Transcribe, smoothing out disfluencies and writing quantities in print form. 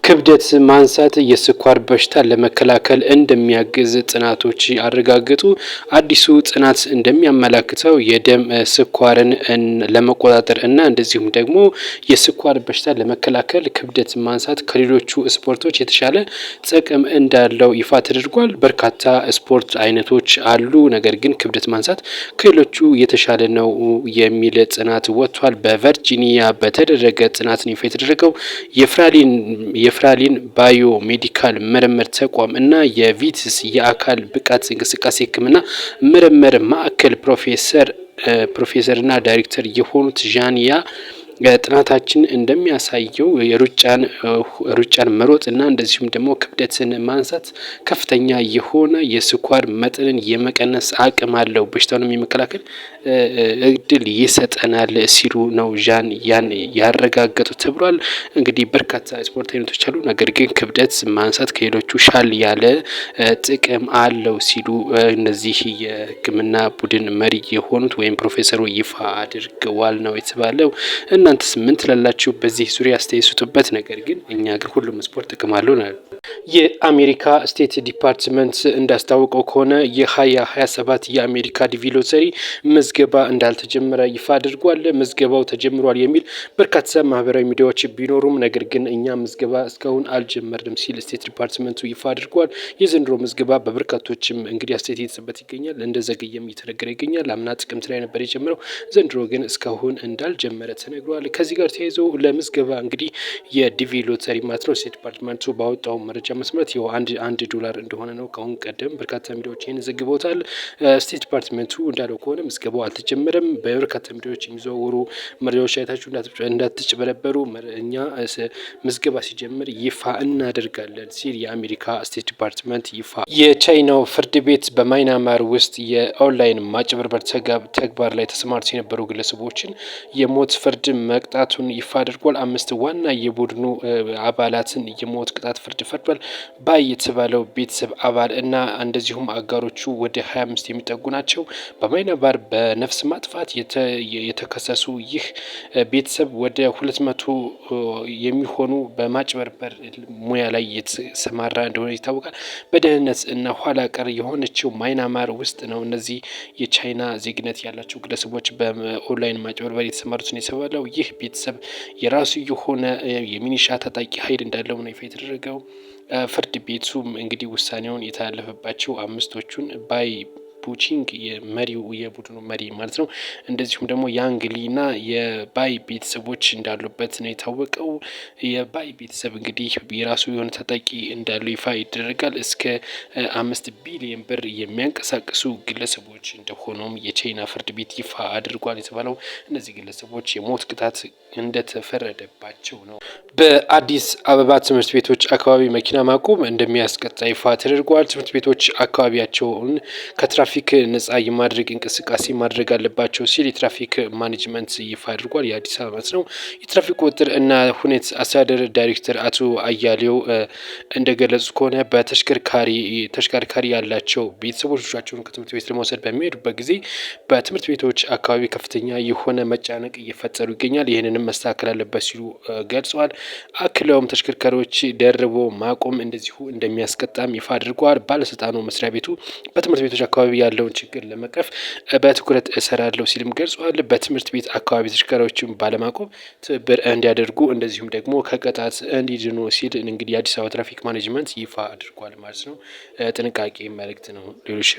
ክብደት ማንሳት የስኳር በሽታን ለመከላከል እንደሚያግዝ ጥናቶች አረጋገጡ። አዲሱ ጥናት እንደሚያመላክተው የደም ስኳርን ለመቆጣጠር እና እንደዚሁም ደግሞ የስኳር በሽታን ለመከላከል ክብደት ማንሳት ከሌሎቹ ስፖርቶች የተሻለ ጥቅም እንዳለው ይፋ ተደርጓል። በርካታ ስፖርት አይነቶች አሉ፣ ነገር ግን ክብደት ማንሳት ከሌሎቹ የተሻለ ነው የሚል ጥናት ወጥቷል። በቨርጂኒያ በተደረገ ጥናት ነው ይፋ የተደረገው። የፍራሊን ባዮ ሜዲካል ምርምር ተቋም እና የቪትስ የአካል ብቃት እንቅስቃሴ ሕክምና ምርምር ማዕከል ፕሮፌሰር እና ዳይሬክተር የሆኑት ዣንያ ጥናታችን እንደሚያሳየው ሩጫን መሮጥ እና እንደዚሁም ደግሞ ክብደትን ማንሳት ከፍተኛ የሆነ የስኳር መጠንን የመቀነስ አቅም አለው፣ በሽታውንም የመከላከል እድል ይሰጠናል ሲሉ ነው ያን ያረጋገጡት ተብሏል። እንግዲህ በርካታ ስፖርት አይነቶች አሉ፣ ነገር ግን ክብደት ማንሳት ከሌሎቹ ሻል ያለ ጥቅም አለው ሲሉ እነዚህ የሕክምና ቡድን መሪ የሆኑት ወይም ፕሮፌሰሩ ይፋ አድርገዋል ነው የተባለው። እናንተስ ምን ትላላችሁ? በዚህ ዙሪያ አስተያየት ስጡበት። ነገር ግን እኛ ግን ሁሉም ስፖርት ጥቅም አለው ነው። የአሜሪካ ስቴት ዲፓርትመንት እንዳስታወቀው ከሆነ የ2027 የአሜሪካ ዲቪ ሎተሪ ምዝገባ እንዳልተጀመረ ይፋ አድርጓል። ምዝገባው ተጀምሯል የሚል በርካታ ማህበራዊ ሚዲያዎች ቢኖሩም ነገር ግን እኛ ምዝገባ እስካሁን አልጀመርንም ሲል ስቴት ዲፓርትመንቱ ይፋ አድርጓል። የዘንድሮ ምዝገባ በበርካቶችም እንግዲህ አስተያየት እየተሰጠበት ይገኛል። እንደዘገየም እየተነገረ ይገኛል። አምና ጥቅምት ላይ ነበር የጀመረው፣ ዘንድሮ ግን እስካሁን እንዳልጀመረ ተነግሯል። ከዚህ ጋር ተያይዞ ለምዝገባ እንግዲህ የዲቪ ሎተሪ ማለት ነው ስቴት ዲፓርትመንቱ ባወጣው መረጃ መስመረት ይኸው አንድ ዶላር እንደሆነ ነው። ከአሁን ቀደም በርካታ ሚዲያዎች ይህን ዘግበውታል። ስቴት ዲፓርትመንቱ እንዳለው ከሆነ ምዝገባው አልተጀመረም። በበርካታ ሚዲያዎች የሚዘዋወሩ መረጃዎች አይታችሁ እንዳትጭበረበሩ፣ እኛ ምዝገባ ሲጀምር ይፋ እናደርጋለን ሲል የአሜሪካ ስቴት ዲፓርትመንት ይፋ። የቻይናው ፍርድ ቤት በማይናማር ውስጥ የኦንላይን ማጭበርበር ተግባር ላይ ተሰማርተው የነበሩ ግለሰቦችን የሞት ፍርድ መቅጣቱን ይፋ አድርጓል። 5 ዋና የቡድኑ አባላትን የሞት ቅጣት ፍርድ ፈርዷል። ባይ የተባለው ቤተሰብ አባል እና እንደዚሁም አጋሮቹ ወደ 25 የሚጠጉ ናቸው። በማይናማር በነፍስ ማጥፋት የተከሰሱ ይህ ቤተሰብ ወደ 200 የሚሆኑ በማጭበርበር ሙያ ላይ የተሰማራ እንደሆነ ይታወቃል። በደህንነት እና ኋላ ቀር የሆነችው ማይናማር ውስጥ ነው እነዚህ የቻይና ዜግነት ያላቸው ግለሰቦች በኦንላይን ማጭበርበር የተሰማሩትን የተባለው። ይህ ቤተሰብ የራሱ የሆነ የሚኒሻ ታጣቂ ኃይል እንዳለው ነው ይፋ የተደረገው። ፍርድ ቤቱም እንግዲህ ውሳኔውን የተላለፈባቸው 5ቶቹን ባይ ፑቺንግ የመሪው የቡድኑ መሪ ማለት ነው፣ እንደዚሁም ደግሞ ያንግሊና የባይ ቤተሰቦች እንዳሉበት ነው የታወቀው። የባይ ቤተሰብ እንግዲህ የራሱ የሆነ ተጠቂ እንዳለው ይፋ ይደረጋል። እስከ 5 ቢሊዮን ብር የሚያንቀሳቅሱ ግለሰቦች እንደሆኑም የቻይና ፍርድ ቤት ይፋ አድርጓል የተባለው። እነዚህ ግለሰቦች የሞት ቅጣት እንደተፈረደባቸው ነው። በአዲስ አበባ ትምህርት ቤቶች አካባቢ መኪና ማቆም እንደሚያስቀጣ ይፋ ተደርጓል። ትምህርት ቤቶች አካባቢያቸውን ከትራፊክ ነጻ የማድረግ እንቅስቃሴ ማድረግ አለባቸው ሲል የትራፊክ ማኔጅመንት ይፋ አድርጓል። የአዲስ አበባ ነው የትራፊክ ቁጥጥር እና ሁኔታ አስተዳደር ዳይሬክተር አቶ አያሌው እንደገለጹ ከሆነ ተሽከርካሪ ያላቸው ቤተሰቦች ልጆቻቸውን ከትምህርት ቤት ለመውሰድ በሚሄዱበት ጊዜ በትምህርት ቤቶች አካባቢ ከፍተኛ የሆነ መጨናነቅ እየፈጠሩ ይገኛል። ይህንንም መስተካከል አለበት ሲሉ ገልጸዋል። አክለውም ተሽከርካሪዎች ደርቦ ማቆም እንደዚሁ እንደሚያስቀጣም ይፋ አድርገዋል። ባለስልጣኑ መስሪያ ቤቱ በትምህርት ቤቶች አካባቢ ያለውን ችግር ለመቅረፍ በትኩረት እሰራለሁ ሲልም ገልጸዋል። በትምህርት ቤት አካባቢ ተሽከርካሪዎችን ባለማቆም ትብብር እንዲያደርጉ እንደዚሁም ደግሞ ከቅጣት እንዲድኑ ሲል እንግዲህ የአዲስ አበባ ትራፊክ ማኔጅመንት ይፋ አድርጓል ማለት ነው። ጥንቃቄ መልእክት ነው። ሌሎች